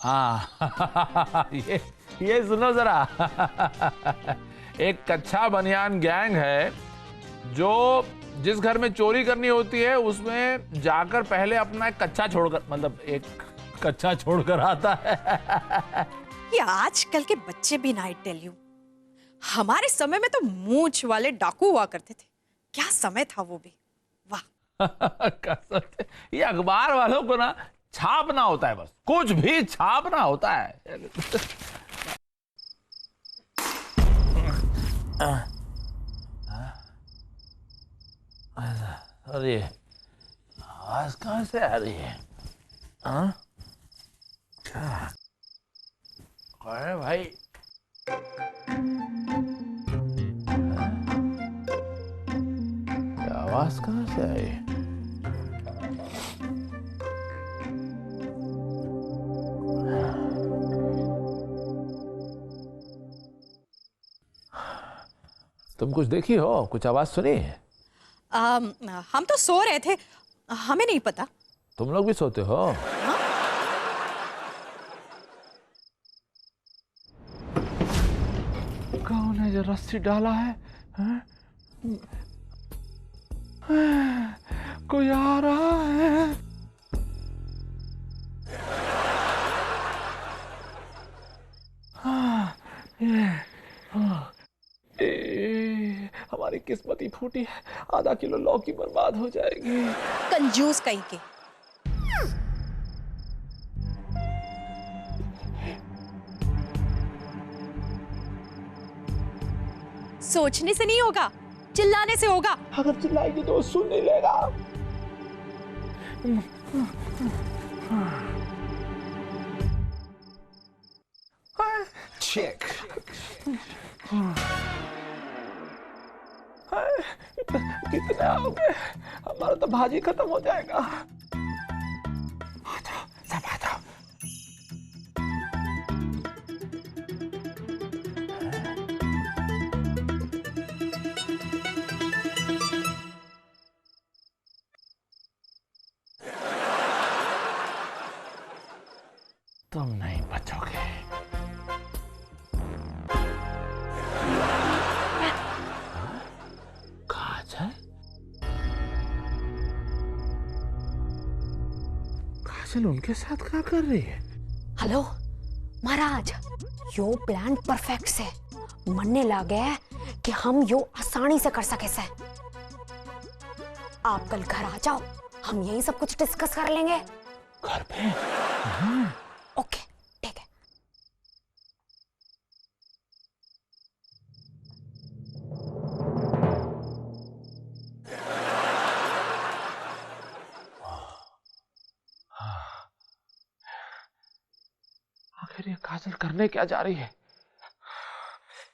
हाँ ये सुनो जरा। एक कच्चा बनियान गैंग है जो जिस घर में चोरी करनी होती है उसमें जाकर पहले अपना एक कच्चा छोड़कर, मतलब एक कच्चा छोड़कर आता है। ये आजकल के बच्चे भी नाइट टेल यू, हमारे समय में तो मूंछ वाले डाकू हुआ करते थे। क्या समय था वो भी, वाह। ये अखबार वालों को ना छापना होता है, बस कुछ भी छापना होता है। अरे आवाज कहां से आ रही है? क्या अरे भाई, आवाज कहां से आई? तुम कुछ देखी हो, कुछ आवाज सुनी? हम तो सो रहे थे, हमें नहीं पता। तुम लोग भी सोते हो? हाँ? कौन है जो रस्सी डाला है? कोई आ रहा है। हमारी किस्मत ही फूटी है, आधा किलो लौकी बर्बाद हो जाएगी। कंजूस कहीं के। सोचने से नहीं होगा, चिल्लाने से होगा। अगर चिल्लाएगी तो सुन नहीं लेगा। चेक। कितने आओगे? हमारा तो भाजी खत्म हो जाएगा। आ जाओ, सब आ जाओ। तुम नहीं बचोगे। काजल? काजल उनके साथ क्या कर रही है? हेलो महाराज, यो प्लान परफेक्ट से मनने लगे कि हम यो आसानी से कर सके से। आप कल घर आ जाओ, हम यही सब कुछ डिस्कस कर लेंगे। घर पे? ओके ठीक है। आखिर ये काजल करने क्या जा रही है?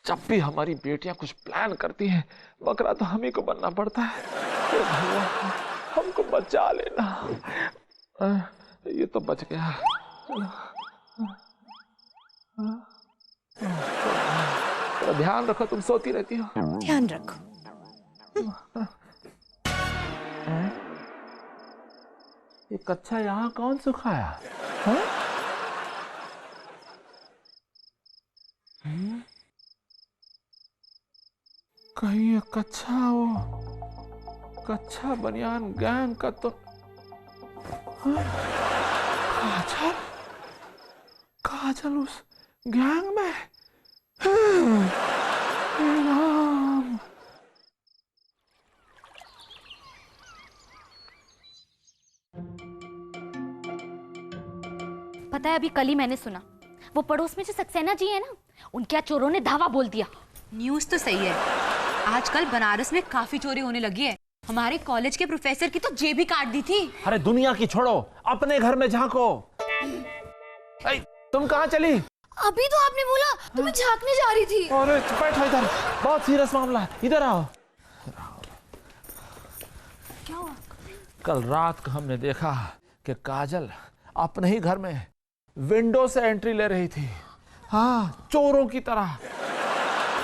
जब भी हमारी बेटियां कुछ प्लान करती हैं, बकरा तो हम ही को बनना पड़ता है। हे भगवान, हमको बचा लेना। ये तो बच गया। थोड़ा ध्यान रखो, तुम सोती रहती हो। ध्यान रखो। ये कच्चा यहाँ कौन सुखाया? कहीं ये कच्चा बनियान गैंग का तो काजल उस गैंग में। राम। पता है, अभी कल ही मैंने सुना, वो पड़ोस में जो सक्सेना जी है ना, उनके यहाँ चोरों ने धावा बोल दिया। न्यूज़ तो सही है, आजकल बनारस में काफी चोरी होने लगी है। हमारे कॉलेज के प्रोफेसर की तो जेब ही काट दी थी। अरे दुनिया की छोड़ो, अपने घर में झांको। तुम कहाँ चली? अभी तो आपने बोला तुम्हें झांकने जा रही थी। अरे बैठो इधर, बहुत सीरियस मामला है, इधर आओ। क्या हुआ? कल रात को हमने देखा कि काजल अपने ही घर में विंडो से एंट्री ले रही थी, हाँ, चोरों की तरह।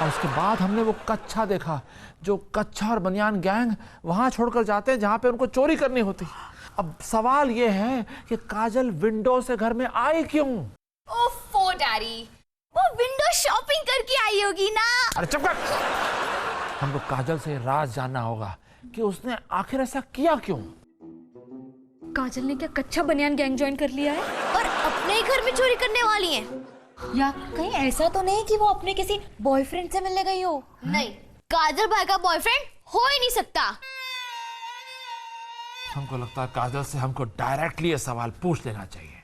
और उसके बाद हमने वो कच्चा देखा, जो कच्चा और बनियान गैंग वहां छोड़कर जाते हैं जहां पे उनको चोरी करनी होती। अब सवाल ये है कि काजल विंडो से घर में आई क्यों? ओफो डैडी, वो विंडो शॉपिंग करके आई होगी ना। अरे चुप कर। हमको काजल से राज जानना होगा कि उसने आखिर ऐसा किया क्यों। काजल ने क्या कच्चा बनियान गैंग ज्वाइन कर लिया है और अपने ही घर में चोरी करने वाली है? या कहीं ऐसा तो नहीं कि वो अपने किसी बॉयफ्रेंड से मिलने गई हो? नहीं, काजल भाई का बॉयफ्रेंड हो ही नहीं सकता। हमको लगता है काजल से हमको डायरेक्टली ये सवाल पूछ लेना चाहिए।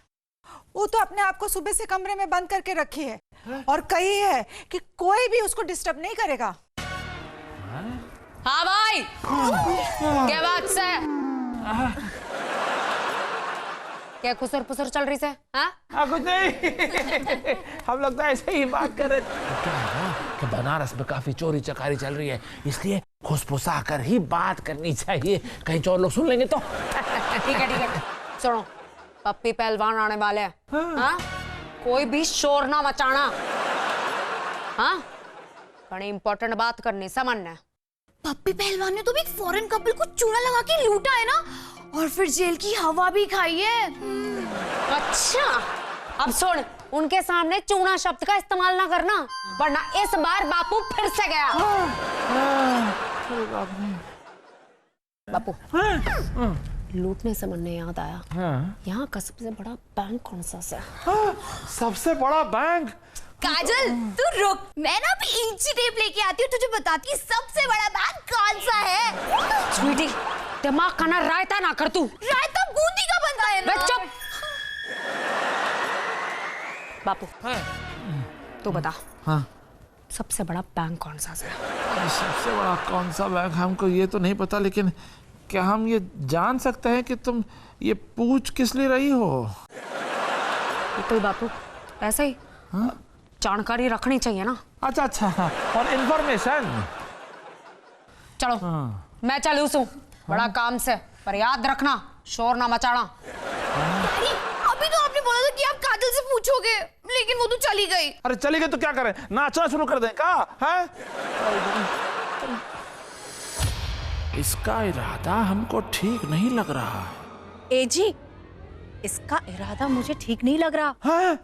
वो तो अपने आप को सुबह से कमरे में बंद करके रखी है और कही है कि कोई भी उसको डिस्टर्ब नहीं करेगा। हाँ भाई, क्या बात से? क्या खुसर पुसर चल रही से? हाँ कुछ नहीं। हम लगता है ऐसे ही बात कर रहे थे। क्या है ना कि बनारस में काफी चोरी चकारी चल रही है, इसलिए खुसफुसा कर ही बात करनी चाहिए, कहीं चोर लोग सुन लेंगे तो। ठीक है। सुनो, पप्पी पहलवान आने वाले हैं। हाँ? कोई भी शोर ना मचाना। हाँ? बड़ी इंपॉर्टेंट बात करनी, समझना। पप्पी पहलवान ने तो भी एक फॉरेन कपल को चूना लगा के लूटा है ना, और फिर जेल की हवा भी खाई है। अच्छा, अब सुन, उनके सामने चूना शब्द का इस्तेमाल ना करना, वरना इस बार बापू फिर से गया। बापू, लूटने से मन में याद आया, यहाँ का सबसे बड़ा बैंक कौन सा है? सबसे बड़ा बैंक? काजल तू रुक, मैं ना अभी इंची टेप लेके आती हूँ, तुझे बताती हूँ सबसे बड़ा बैंक कौन सा है। स्वीटी, दिमाग का ना रायता ना कर तू। रायता बूंदी का बनता है ना। चुप। बापू, तू बता। हाँ, सबसे बड़ा बैंक कौन सा है? सबसे बड़ा कौन सा बैंक हमको ये तो नहीं पता, लेकिन क्या हम ये जान सकते हैं कि तुम ये पूछ किस लिए रही हो? बिल्कुल बापू, ऐसे ही। जानकारी रखनी चाहिए ना। अच्छा, और इन्फॉर्मेशन। चलो, मैं चलूँ सू, बड़ा काम से, पर याद रखना शोर ना मचाना। अभी तो आपने बोला था कि आप काजल से पूछोगे, लेकिन वो तो चली गई। अरे चली गई तो क्या करें, नाचना शुरू कर दें क्या? है? इसका इरादा हमको ठीक नहीं लग रहा। ए जी, इसका इरादा मुझे ठीक नहीं लग रहा। है?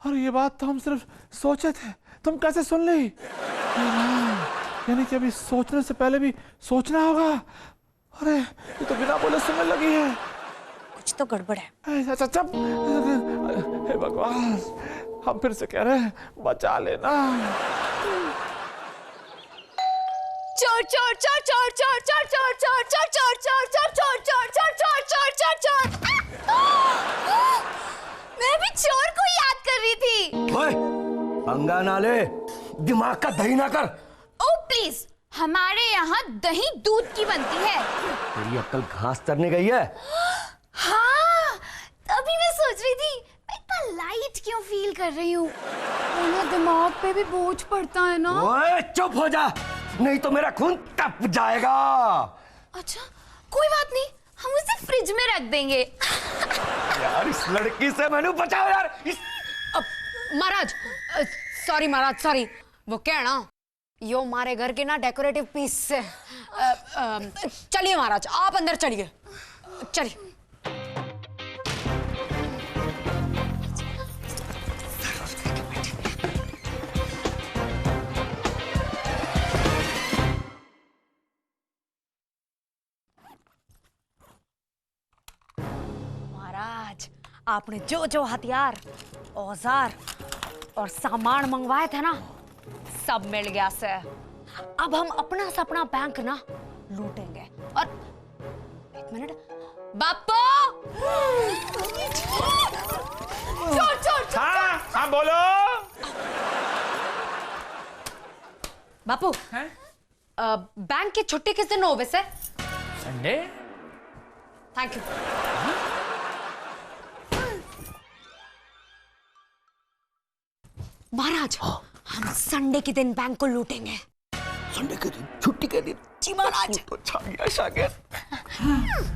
और ये बात तो हम सिर्फ सोचे थे, तुम कैसे सुन ली? यानी कि अभी सोचने से पहले भी सोचना होगा। अरे ये तो बिना बोले सुनने लगी है। कुछ तो गड़बड़ है। अच्छा चुप। हे भगवान, हम फिर से कह रहे हैं, बचा लेना। चोर चोर चोर चोर चोर चोर चोर चोर चोर चोर चोर चोर चोर चोर चोर चोर चोर चोर। मैं भी चोर को याद कर रही थी। ओए, पंगा ना ले, दिमाग का दही ना कर। ओ प्लीज, हमारे यहाँ दही दूध की बनती है। तेरी अक्ल घास चरने गई है। हाँ, तभी मैं सोच रही थी मैं इतना लाइट क्यों फील कर रही हूँ। दिमाग पे भी बोझ पड़ता है ना। ओए चुप हो जा, नहीं तो मेरा खून तप जाएगा। अच्छा, कोई बात नहीं, हम उसे फ्रिज में रख देंगे। यार इस लड़की से मैंने बचाओ यार। महाराज, सॉरी महाराज, सॉरी। वो क्या है ना, यो हमारे घर के ना डेकोरेटिव पीस से। चलिए महाराज, आप अंदर चलिए, चलिए। महाराज, आपने जो जो हथियार, औजार और सामान मंगवाए थे ना, सब मिल गया से। अब हम अपना सपना बैंक ना लूटेंगे। और एक मिनट, बापू। चोर चोर चोर। हाँ बोलो। बापू, बैंक की छुट्टी किस दिन हो वैसे? संडे। Thank you. महाराज, हम संडे के दिन बैंक को लूटेंगे। संडे के दिन, छुट्टी के दिन? जी महाराज। तो छा गया शागिर्द।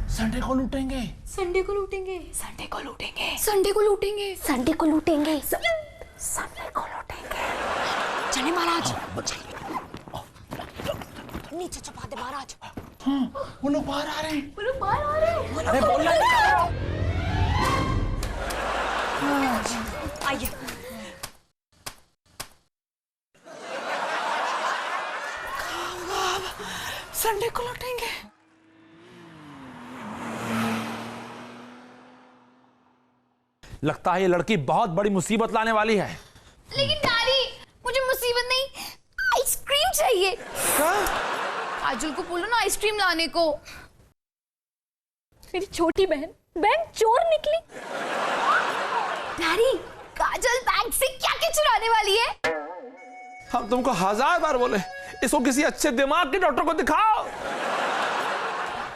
संडे को लूटेंगे। संडे को लूटेंगे। संडे को लूटेंगे। संडे को लूटेंगे। संडे को लूटेंगे। संडे को लूटेंगे। चले महाराज, नीचे छुपा दे महाराज। वो लोग बाहर आ रहे हैं। वो लोग बाहर आ रहे हैं। अरे बोलना नहीं। आइए। संडे को लौटेंगे। लगता है ये लड़की बहुत बड़ी मुसीबत लाने वाली है। लेकिन डैडी, मुझे मुसीबत नहीं, आइसक्रीम चाहिए। काजल को बोलो ना आइसक्रीम लाने को। मेरी छोटी बहन बैंक चोर निकली। डैडी, काजल बैंक से क्या क्या चुराने वाली है? हम तुमको 1000 बार बोले इसको किसी अच्छे दिमाग के डॉक्टर को दिखाओ।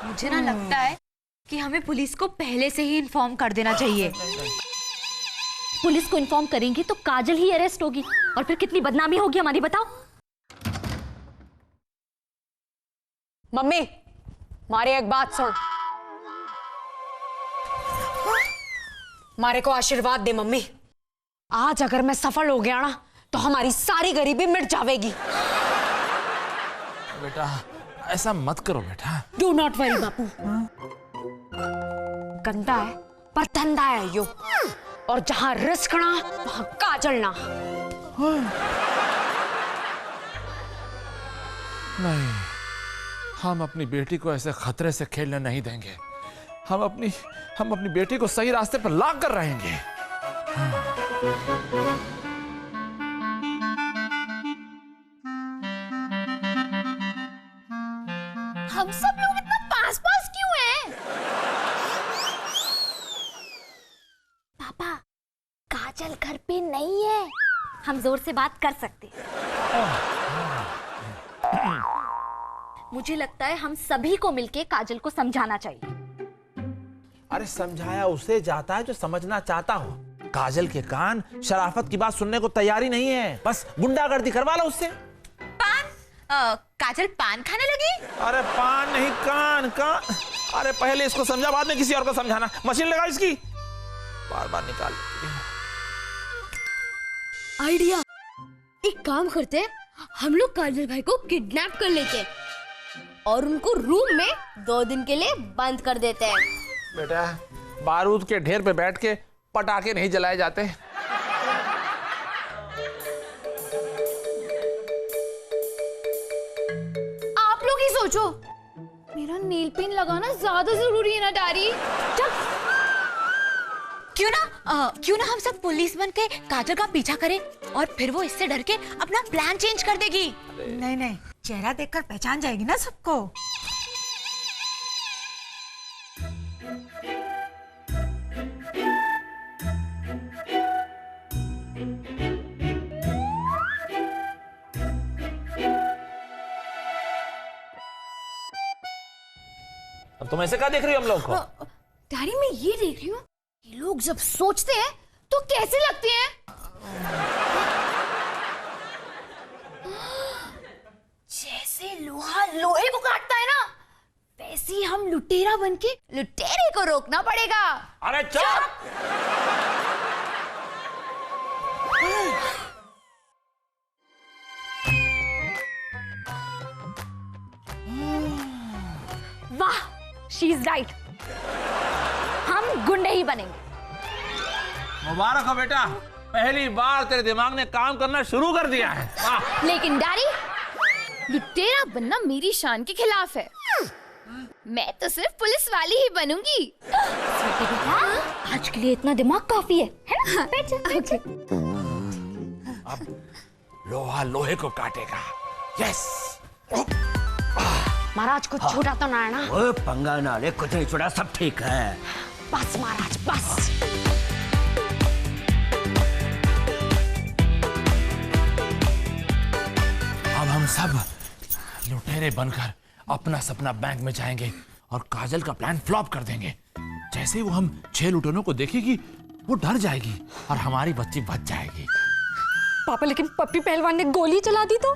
मुझे ना लगता है कि हमें पुलिस को पहले से ही इन्फॉर्म कर देना चाहिए। पुलिस को इन्फॉर्म करेंगी तो काजल ही अरेस्ट होगी और फिर कितनी बदनामी होगी हमारी, बताओ। मम्मी, मारे एक बात सुन। मारे को आशीर्वाद दे मम्मी। आज अगर मैं सफल हो गया ना तो हमारी सारी गरीबी मिट जाएगी। बेटा ऐसा मत करो बेटा। डू नॉट वरी बापू। गंदा है पर धंधा है यो, और जहां रिस्क ना वहां काजल ना। नहीं, हम अपनी बेटी को ऐसे खतरे से खेलने नहीं देंगे। हम अपनी बेटी को सही रास्ते पर ला कर रहेंगे। हम सब लोग इतना पास पास क्यों हैं? पापा, काजल घर पे नहीं है, हम जोर से बात कर सकते हैं। मुझे लगता है हम सभी को मिलके काजल को समझाना चाहिए। अरे समझाया उसे जाता है जो समझना चाहता हो। काजल के कान शराफत की बात सुनने को तैयारी नहीं है, बस गुंडागर्दी करवा लो उससे। काजल पान खाने लगी? अरे पान नहीं, कान। अरे पहले इसको समझा, बाद में किसी और को समझाना। मशीन लगा इसकी, बार बार निकाल। आइडिया, एक काम करते हैं, हम लोग काजल भाई को किडनैप कर लेते हैं और उनको रूम में 2 दिन के लिए बंद कर देते हैं। बेटा, बारूद के ढेर पे बैठ के पटाखे नहीं जलाए जाते। आप लोग ही सोचो, मेरा नेल पेंट लगाना ज्यादा जरूरी है ना डैडी? क्यों ना हम सब पुलिस बन के काजल का पीछा करें और फिर वो इससे डर के अपना प्लान चेंज कर देगी। नहीं नहीं, चेहरा देखकर पहचान जाएगी ना सबको। अब तुम ऐसे क्या देख रही हो हम लोग को? डैडी, मैं ये देख रही हूँ, ये लोग जब सोचते हैं तो कैसे लगते हैं? जैसे लोहा लोहे को काटता है ना, वैसे ही हम लुटेरा बनके लुटेरे को रोकना पड़ेगा। अरे चुप! वाह, शी इज राइट, हम गुंडे ही बनेंगे। मुबारक हो बेटा, पहली बार तेरे दिमाग ने काम करना शुरू कर दिया है। लेकिन डैडी, लुटेरा बनना मेरी शान के खिलाफ है। मैं तो सिर्फ पुलिस वाली ही बनूंगी। आज के लिए इतना दिमाग काफी है ना? बैठ जा, बैठ जा। अब लोहा लोहे को काटेगा। यस। महाराज कुछ छोटा तो ना है ना? ओए पंगा ना ले, कुछ नहीं छोड़ा, सब ठीक है। बस महाराज बस। अब हम सब लुटेरे बनकर अपना सपना बैंक में जाएंगे और काजल का प्लान फ्लॉप कर देंगे। जैसे ही वो हम 6 लुटेरों को देखेगी, वो डर जाएगी और हमारी बच्ची बच जाएगी। पापा, लेकिन पप्पी पहलवान ने गोली चला दी तो?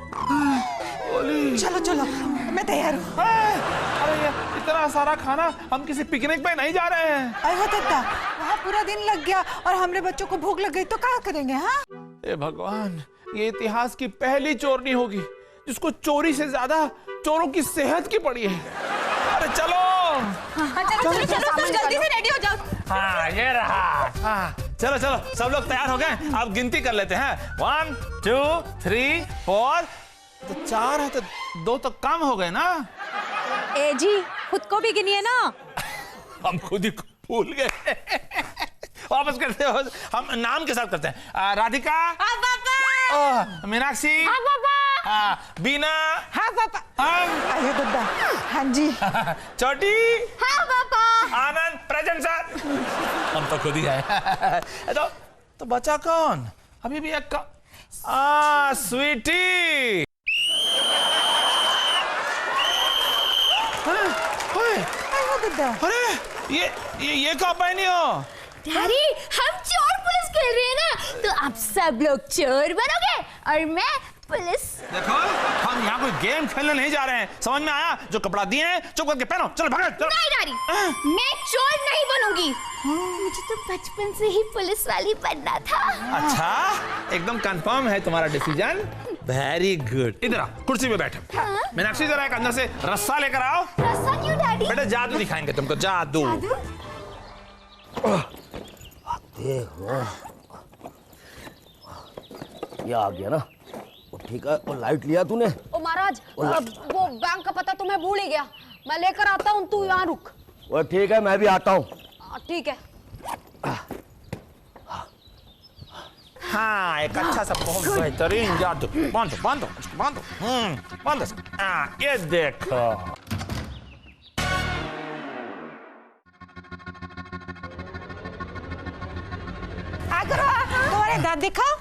चलो चलो, मैं तैयार हूँ। अरे ये इतना सारा खाना, हम किसी पिकनिक पे नहीं जा रहे हैं। अरे हो तत्ता, वहाँ पूरा दिन लग गया और हमरे बच्चों को भूख लग गई तो क्या करेंगे? हाँ, ए भगवान, ये इतिहास की पहली चोरनी होगी जिसको चोरी से ज्यादा चोरों की सेहत की पड़ी है। अरे चलो, चलो जल्दी से रेडी हो जाओ। हाँ ये रहा। हाँ चलो चलो सब लोग तैयार हो गए, अब गिनती कर लेते हैं। 1 2 3 4, तो 4 है तो 2 तो कम हो गए ना। ए जी खुद को भी गिनिए ना। हम खुद ही भूल गए। वापस करते हो, हम नाम के साथ करते हैं। राधिका, हाँ पापा। मीनाक्षी, हाँ पापा। बीना, हाँ पापा। आइए गुड्डा। हाँ जी। छोटी, हाँ पापा। आनंद, प्रेजेंट सर। हम तो खुद ही आए। तो बचा कौन? अभी भी एक स्वीटी। गुड्डा। अरे ये कब पहनी हो? डैडी हम चोर पुलिस खेल रहे हैं ना, तो आप सब लोग चोर बनोगे और मैं पुलिस। देखो हम यहाँ कोई गेम खेलने नहीं जा रहे हैं, समझ में आया? जो कपड़ा दिए हैं चुप करके पहनो, चलो भागो चलो। नहीं डैडी, मैं चोर नहीं बनूंगी, मुझे तो बचपन से ही पुलिस वाली बनना था। अच्छा, एकदम कंफर्म है तुम्हारा डिसीजन। Very good. इधर आओ, कुर्सी पे बैठो। मीनाक्षी जरा एक अंदर से रस्सा लेकर आओ। रस्सा क्यों डैडी? बेटा जादू दिखाएंगे तुमको, जादू। ये आ गया ना, वो ठीक है। और लाइट लिया तूने? ओ महाराज, वो बैंक का पता तुम्हें भूल ही गया, मैं लेकर आता हूँ, तू यहाँ रुक। वो ठीक है, मैं भी आता हूँ। ठीक है। हाँ, एक अच्छा सा बहुत बेहतरीन जादू। बांधो बांधो बांधो, बांधो। ये देखो। तुम्हारे दांत दिखाओ।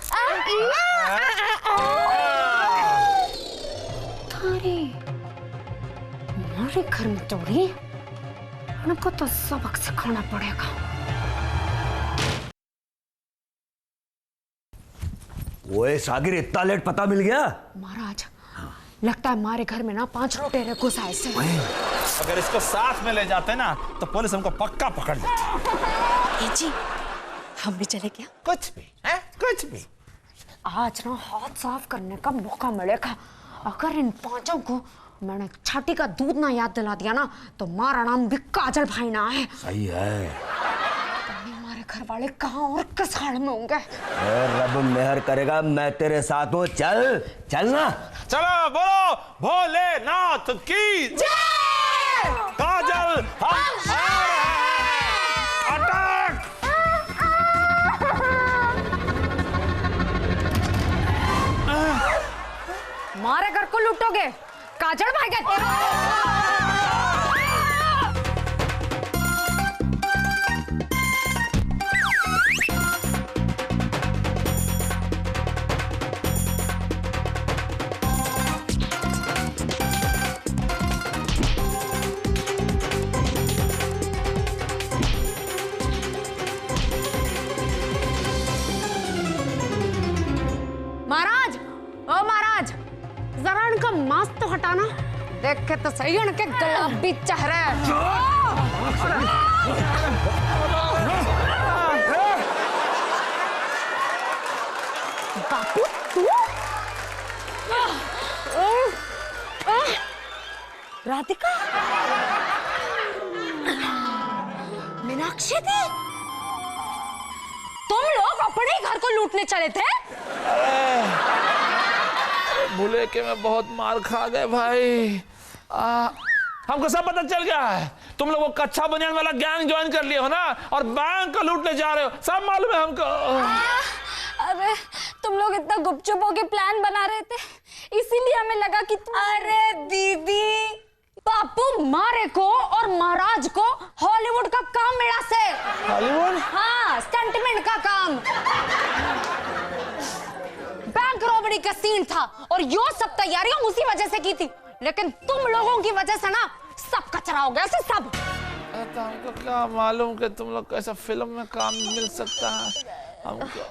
अरे हमारे घर में चोरी, उनको तो सबक सिखाना पड़ेगा। ओए सागिर, इतना लेट पता मिल गया? महाराज, लगता है हमारे घर में ना 5 लुटेरे घुस आए से। अगर इसको साथ में ले जाते ना तो पुलिस हमको पक्का पकड़ लेती। ए जी हम भी चले क्या? कुछ भी है, कुछ भी। आज ना हाथ साफ करने का मौका मिलेगा। अगर इन 5 को मैंने छाती का दूध ना याद दिला दिया ना तो हमारा नाम भी काजल भाई ना है। सही है। हमारे घर वाले कहाँ और किस हाल में होंगे? रब मेहर करेगा, मैं तेरे साथ हूँ। चल चल ना। चलो बोलो भोलेनाथ की जय। काजल हम आ रहे हैं। अटैक। हमारे घर को लूटोगे? काजल भाई कहते महाराज, ओ महाराज, जरा उनका मास्क तो हटाना, देखे तो सही उनके गुलाबी चेहरे। बापू तू? राधिका, मीनाक्षी थी? तुम लोग अपने ही घर को लूटने चले थे? भूले के मैं बहुत मार खा गए भाई। हमको सब पता चल गया है। तुम लोग वो कच्चा बनियान वाला गैंग ज्वाइन कर लिए हो ना, और बैंक को लूटने जा रहे हो, सब मालूम है हमको। अरे तुम लोग इतना गुपचुप होके प्लान बना रहे थे, इसीलिए हमें लगा कि अरे दीदी, बापू मारे को और महाराज को हॉलीवुड का काम मिला से। हॉलीवुड? हाँ, स्टंटमैन का काम। बैंक रॉबरी का सीन था और यो सब तैयारियां उसी वजह से की थी, लेकिन तुम लोगों की वजह से ना सब कचरा हो गया, सब। तो हमको क्या मालूम कि तुम लोग कैसा फिल्म में काम मिल सकता है हमको।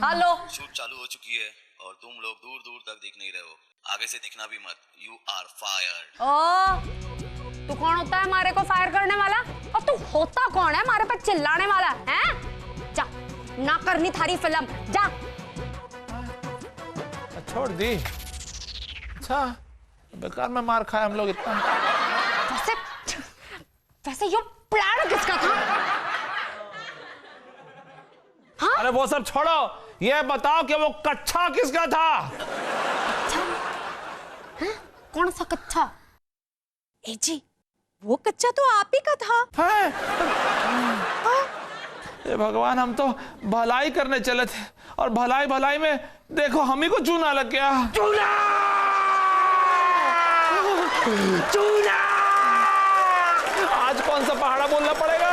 हेलो, शूट चालू हो चुकी है और तुम लोग दूर दूर तक दिख नहीं रहे हो, आगे से दिखना भी मत। You are fired. ओ, तू कौन होता है हमारे को फायर करने वाला? और तू होता कौन है हमारे पे चिल्लाने वाला? हैं? जा, ना करनी थारी फिल्म, जा। छोड़ दी। अच्छा, बेकार में मार खाए हम लोग इतना। वैसे वैसे यो प्लान किसका था? हाँ? अरे वो सब छोड़ो, ये बताओ कि वो कच्छा किसका था? कौन सा कच्चा? ए जी, वो कच्चा तो आप ही का था। ये भगवान, हम तो भलाई करने चले थे और भलाई भलाई में देखो हम ही को चूना लग गया। चूना! चूना! आज कौन सा पहाड़ा बोलना पड़ेगा?